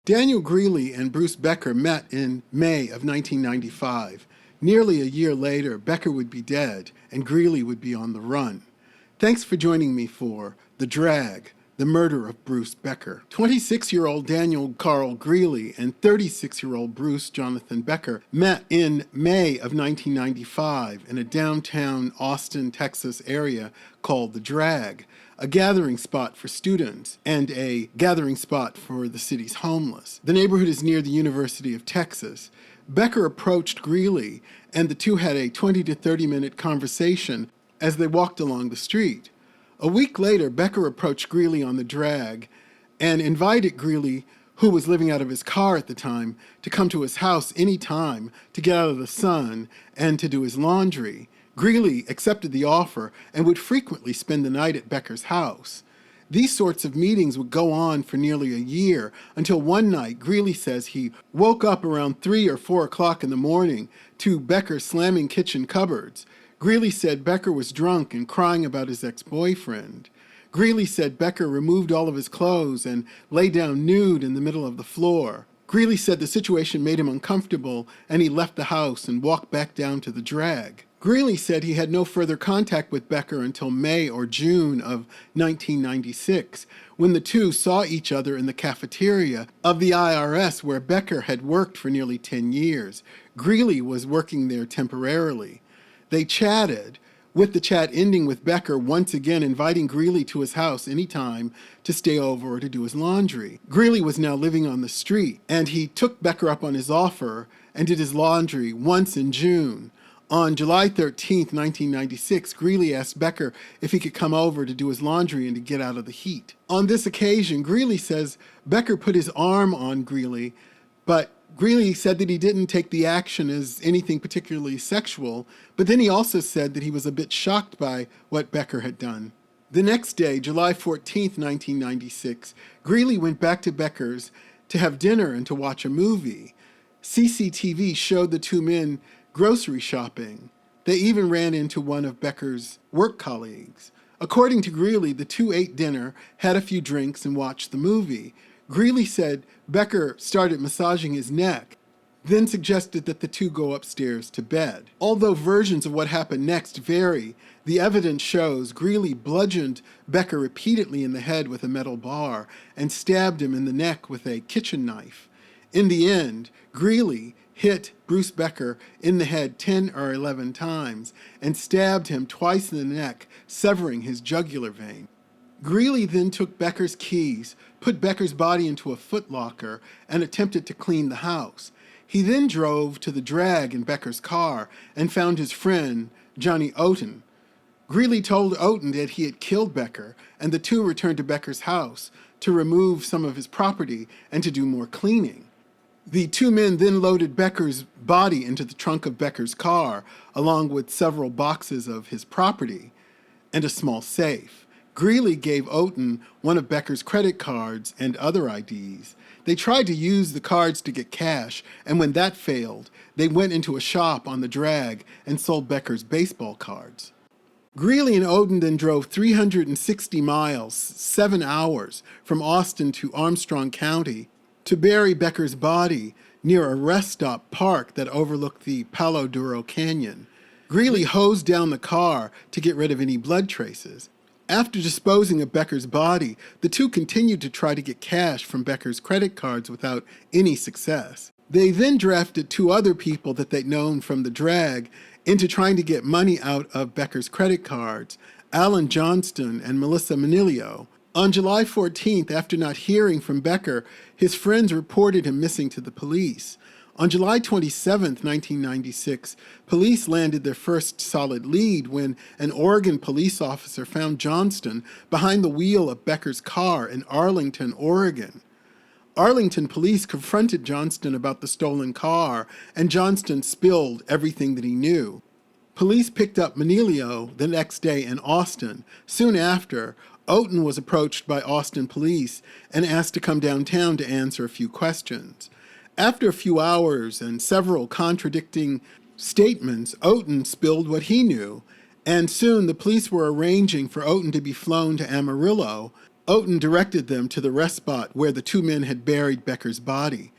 Daniel Greeley and Bruce Becker met in May of 1995. Nearly a year later, Becker would be dead and Greeley would be on the run. Thanks for joining me for The Drag, the Murder of Bruce Becker. 26-year-old Daniel Carl Greeley and 36-year-old Bruce Jonathan Becker met in May of 1995 in a downtown Austin, Texas area called The Drag, a gathering spot for students and a gathering spot for the city's homeless. The neighborhood is near the University of Texas. Becker approached Greeley and the two had a 20 to 30 minute conversation as they walked along the street. A week later, Becker approached Greeley on the Drag and invited Greeley, who was living out of his car at the time, to come to his house any time to get out of the sun and to do his laundry. Greeley accepted the offer and would frequently spend the night at Becker's house. These sorts of meetings would go on for nearly a year until one night Greeley says he woke up around 3 or 4 o'clock in the morning to Becker slamming kitchen cupboards. Greeley said Becker was drunk and crying about his ex-boyfriend. Greeley said Becker removed all of his clothes and lay down nude in the middle of the floor. Greeley said the situation made him uncomfortable and he left the house and walked back down to the Drag. Greeley said he had no further contact with Becker until May or June of 1996, when the two saw each other in the cafeteria of the IRS where Becker had worked for nearly 10 years. Greeley was working there temporarily. They chatted, with the chat ending with Becker once again inviting Greeley to his house anytime to stay over or to do his laundry. Greeley was now living on the street, and he took Becker up on his offer and did his laundry once in June. On July 13, 1996, Greeley asked Becker if he could come over to do his laundry and to get out of the heat. On this occasion, Greeley says Becker put his arm on Greeley, but Greeley said that he didn't take the action as anything particularly sexual, but then he also said that he was a bit shocked by what Becker had done. The next day, July 14, 1996, Greeley went back to Becker's to have dinner and to watch a movie. CCTV showed the two men grocery shopping. They even ran into one of Becker's work colleagues. According to Greeley, the two ate dinner, had a few drinks, and watched the movie. Greeley said Becker started massaging his neck, then suggested that the two go upstairs to bed. Although versions of what happened next vary, the evidence shows Greeley bludgeoned Becker repeatedly in the head with a metal bar and stabbed him in the neck with a kitchen knife. In the end, Greeley hit Bruce Becker in the head 10 or 11 times and stabbed him twice in the neck, severing his jugular vein. Greeley then took Becker's keys, put Becker's body into a footlocker, and attempted to clean the house. He then drove to the Drag in Becker's car and found his friend, Johnny Oten. Greeley told Oten that he had killed Becker, and the two returned to Becker's house to remove some of his property and to do more cleaning. The two men then loaded Becker's body into the trunk of Becker's car, along with several boxes of his property and a small safe. Greeley gave Oten one of Becker's credit cards and other IDs. They tried to use the cards to get cash, and when that failed, they went into a shop on the Drag and sold Becker's baseball cards. Greeley and Oten then drove 360 miles, 7 hours, from Austin to Armstrong County to bury Becker's body near a rest stop park that overlooked the Palo Duro Canyon. Greeley hosed down the car to get rid of any blood traces. After disposing of Becker's body, the two continued to try to get cash from Becker's credit cards without any success. They then drafted two other people that they'd known from the Drag into trying to get money out of Becker's credit cards, Alan Johnston and Melissa Manilio. On July 14th, after not hearing from Becker, his friends reported him missing to the police. On July 27, 1996, police landed their first solid lead when an Oregon police officer found Johnston behind the wheel of Becker's car in Arlington, Oregon. Arlington police confronted Johnston about the stolen car, and Johnston spilled everything that he knew. Police picked up Manilio the next day in Austin. Soon after, Oten was approached by Austin police and asked to come downtown to answer a few questions. After a few hours and several contradicting statements, Oten spilled what he knew, and soon the police were arranging for Oten to be flown to Amarillo Oughton directed them to the rest spot where the two men had buried Becker's body.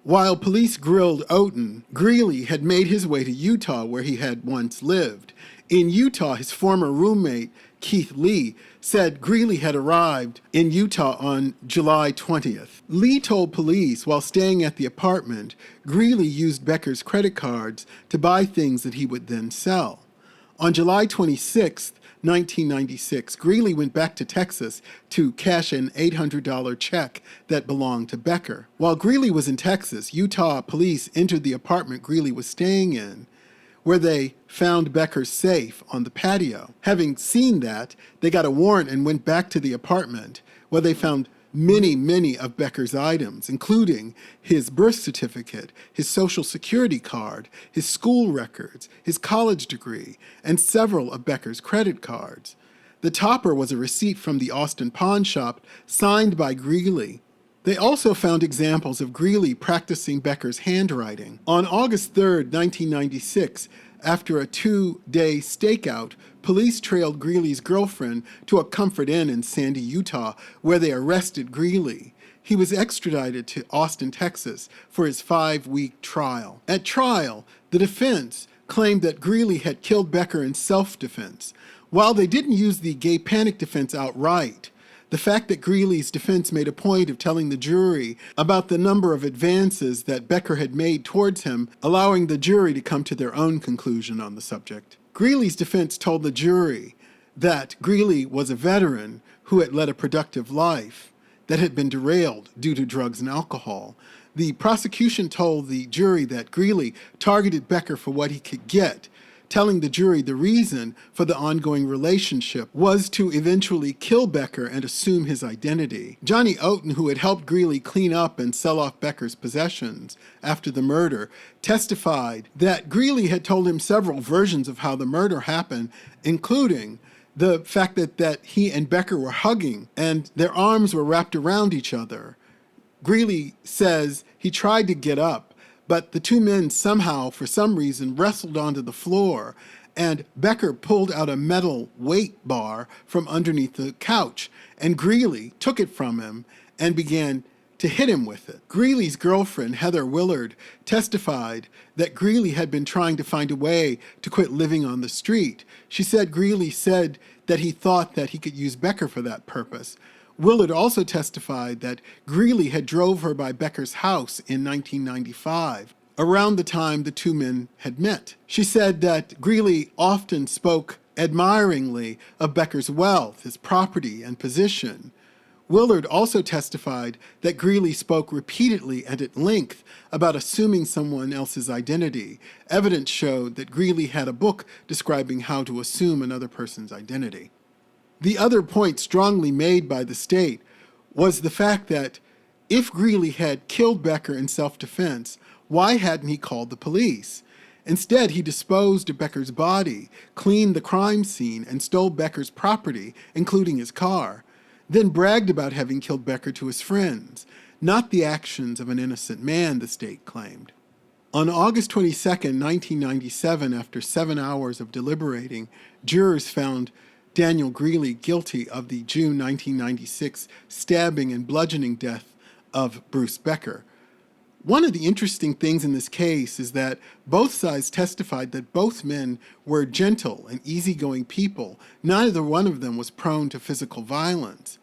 While police grilled Oughton, Greeley had made his way to Utah, where he had once lived. In Utah, his former roommate, Keith Lee, said Greeley had arrived in Utah on July 20th. Lee told police while staying at the apartment, Greeley used Becker's credit cards to buy things that he would then sell. On July 26th, 1996, Greeley went back to Texas to cash an $800 check that belonged to Becker. While Greeley was in Texas, Utah police entered the apartment Greeley was staying in, where they found Becker's safe on the patio. Having seen that, they got a warrant and went back to the apartment, where they found many of Becker's items, including his birth certificate, his social security card, his school records, his college degree, and several of Becker's credit cards. The topper was a receipt from the Austin pawn shop signed by Greeley. They also found examples of Greeley practicing Becker's handwriting. On August 3rd, 1996, after a 2-day stakeout, police trailed Greeley's girlfriend to a Comfort Inn in Sandy, Utah, where they arrested Greeley. He was extradited to Austin, Texas, for his 5-week trial. At trial, the defense claimed that Greeley had killed Becker in self-defense. While they didn't use the gay panic defense outright, the fact that Greeley's defense made a point of telling the jury about the number of advances that Becker had made towards him, allowing the jury to come to their own conclusion on the subject. Greeley's defense told the jury that Greeley was a veteran who had led a productive life that had been derailed due to drugs and alcohol. The prosecution told the jury that Greeley targeted Becker for what he could get, telling the jury the reason for the ongoing relationship was to eventually kill Becker and assume his identity. Johnny Oughton, who had helped Greeley clean up and sell off Becker's possessions after the murder, testified that Greeley had told him several versions of how the murder happened, including the fact that he and Becker were hugging and their arms were wrapped around each other. Greeley says he tried to get up, but the two men somehow, for some reason, wrestled onto the floor, and Becker pulled out a metal weight bar from underneath the couch, and Greeley took it from him and began to hit him with it. Greeley's girlfriend, Heather Willard, testified that Greeley had been trying to find a way to quit living on the street. She said Greeley said that he thought that he could use Becker for that purpose. Willard also testified that Greeley had drove her by Becker's house in 1995, around the time the two men had met. She said that Greeley often spoke admiringly of Becker's wealth, his property, and position. Willard also testified that Greeley spoke repeatedly and at length about assuming someone else's identity. Evidence showed that Greeley had a book describing how to assume another person's identity. The other point strongly made by the state was the fact that if Greeley had killed Becker in self-defense, why hadn't he called the police? Instead, he disposed of Becker's body, cleaned the crime scene, and stole Becker's property, including his car, then bragged about having killed Becker to his friends, not the actions of an innocent man, the state claimed. On August 22, 1997, after 7 hours of deliberating, jurors found Daniel Greeley guilty of the June 1996 stabbing and bludgeoning death of Bruce Becker. One of the interesting things in this case is that both sides testified that both men were gentle and easygoing people. Neither one of them was prone to physical violence.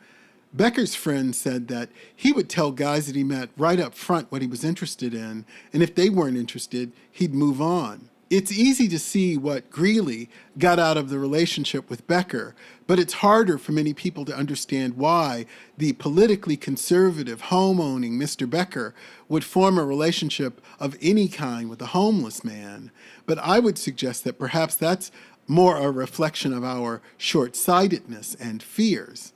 Becker's friend said that he would tell guys that he met right up front what he was interested in, and if they weren't interested, he'd move on. It's easy to see what Greeley got out of the relationship with Becker, but it's harder for many people to understand why the politically conservative, home-owning Mr. Becker would form a relationship of any kind with a homeless man. But I would suggest that perhaps that's more a reflection of our short-sightedness and fears.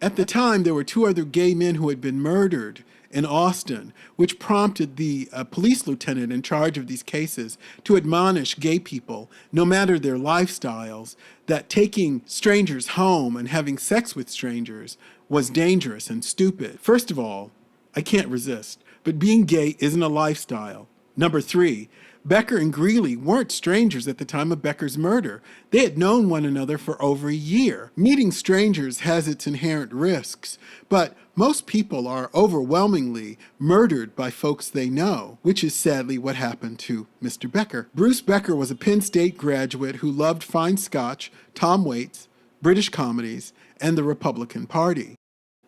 At the time, there were 2 other gay men who had been murdered in Austin, which prompted the police lieutenant in charge of these cases to admonish gay people, no matter their lifestyles, that taking strangers home and having sex with strangers was dangerous and stupid. First of all, I can't resist, but being gay isn't a lifestyle. Number 3, Becker and Greeley weren't strangers at the time of Becker's murder. They had known one another for over a year. Meeting strangers has its inherent risks, but most people are overwhelmingly murdered by folks they know, which is sadly what happened to Mr. Becker. Bruce Becker was a Penn State graduate who loved fine scotch, Tom Waits, British comedies, and the Republican Party.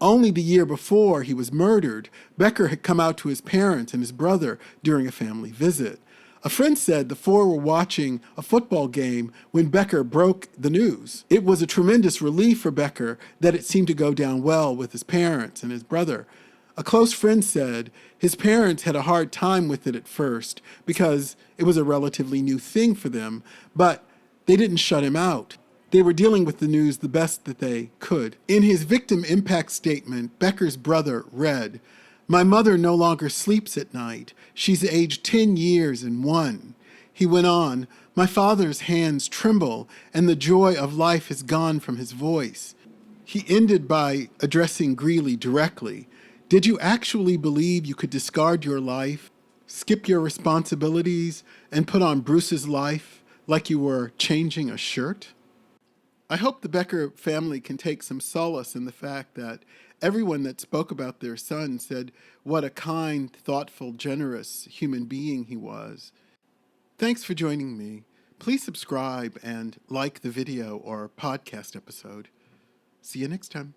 Only the year before he was murdered, Becker had come out to his parents and his brother during a family visit. A friend said the four were watching a football game when Becker broke the news. It was a tremendous relief for Becker that it seemed to go down well with his parents and his brother. A close friend said his parents had a hard time with it at first because it was a relatively new thing for them, but they didn't shut him out. They were dealing with the news the best that they could. In his victim impact statement, Becker's brother read, "My mother no longer sleeps at night. She's aged 10 years and 1. He went on, "My father's hands tremble, and the joy of life is gone from his voice." He ended by addressing Greeley directly. "Did you actually believe you could discard your life, skip your responsibilities, and put on Bruce's life like you were changing a shirt?" I hope the Becker family can take some solace in the fact that everyone that spoke about their son said what a kind, thoughtful, generous human being he was. Thanks for joining me. Please subscribe and like the video or podcast episode. See you next time.